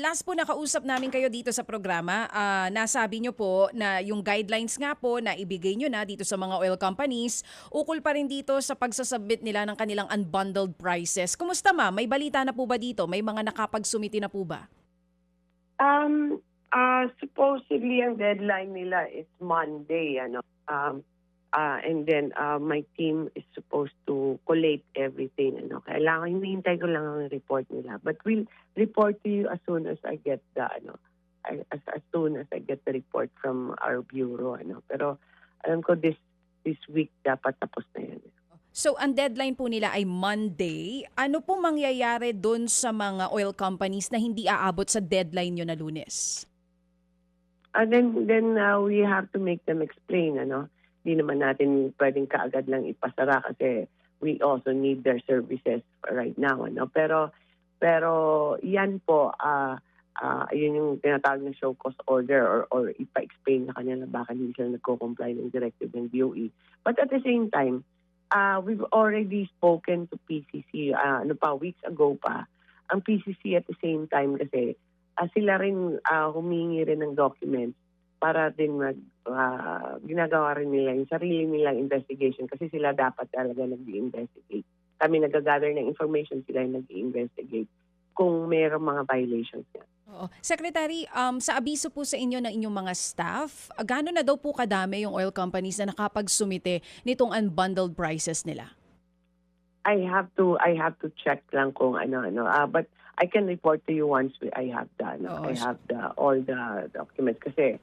last po nakausap namin kayo dito sa programa, nasabi nyo po na yung guidelines nga po na ibigay nyo na dito sa mga oil companies, ukol pa rin dito sa pagsasubmit nila ng kanilang unbundled prices. Kumusta ma? May balita na po ba dito? May mga nakapagsumiti na po ba? Supposedly ang deadline nila is Monday, and then my team is supposed to collate everything, Kailangan hinihintay ko lang ang report nila. But we'll report to you as soon as I get the as soon as I get the report from our bureau, Pero alam ko this week dapat tapos na 'yan. So, ang deadline po nila ay Monday. Ano po mangyayari doon sa mga oil companies na hindi aabot sa deadline nyo na Lunes? Then we have to make them explain, Hindi naman natin pwedeng kaagad lang ipasara kasi we also need their services right now, Pero yan po, yun yung tinatawag na show cause order or ipa-explain na kanya na bakit hindi sila nagko-comply ng directive ng DOE. But at the same time, we've already spoken to PCC, weeks ago pa. Ang PCC at the same time kasi sila rin humingi rin ng documents para din ginagawa rin nila yung sarili nilang investigation kasi sila dapat talaga nag-i-investigate. Kami nag-gather ng information, sila yung nag-i-investigate kung mayroong mga violations yan. Oo. Secretary, sa abiso po sa inyo ng inyong mga staff, gaano na daw po kadami yung oil companies na nakapagsumite nitong unbundled prices nila? I have to check lang kung but I can report to you once I have all the documents kasi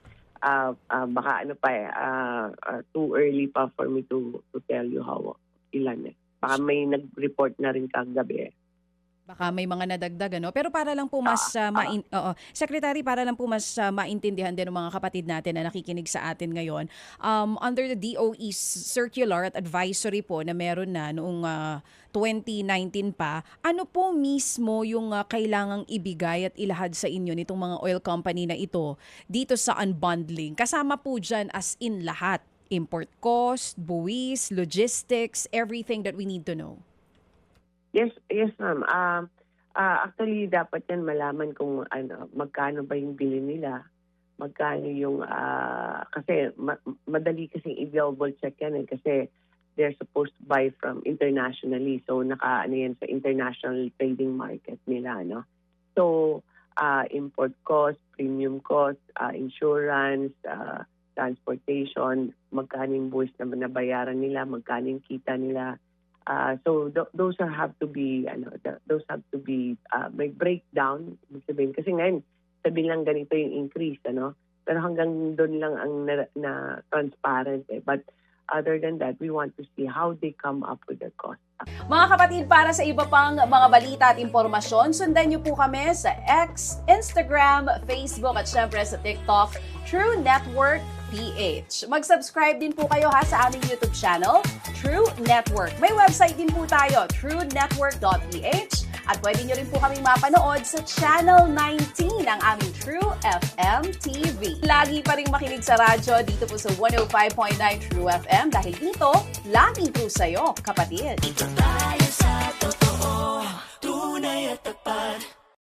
baka too early pa for me to tell you how ilan. Baka may nag-report na rin kagabi. Baka may mga nadagdag, Pero para lang po mas Secretary, para lang po mas maintindihan din ng mga kapatid natin na nakikinig sa atin ngayon, under the DOE circular at advisory po na meron na noong 2019 pa, ano po mismo yung kailangang ibigay at ilahad sa inyo nitong mga oil company na ito dito sa unbundling? Kasama po dyan as in lahat, import cost, buwis, logistics, everything that we need to know. Yes, ma'am. Actually, dapat yan malaman kung magkano ba yung bili nila, magkano yung, kasi madali kasi i-double check yan kasi they're supposed to buy from internationally. So, yan sa international trading market nila, So, import cost, premium cost, insurance, transportation, magkano yung buwis na nabayaran nila, magkano yung kita nila. So those have to be may breakdown sabihin kasi ngayon sabihin lang ganito yung increase pero hanggang doon lang ang na transparent but other than that we want to see how they come up with their cost. Mga kapatid, para sa iba pang mga balita at impormasyon, sundan niyo po kami sa X, Instagram, Facebook at syempre sa TikTok, True Network PH. Mag-subscribe din po kayo sa aming YouTube channel, True Network. May website din po tayo, truenetwork.ph at pwede nyo rin po kaming mapanood sa Channel 19 ng aming True FM TV. Lagi pa rin makinig sa radyo dito po sa 105.9 True FM dahil dito, laging po sa'yo, kapatid.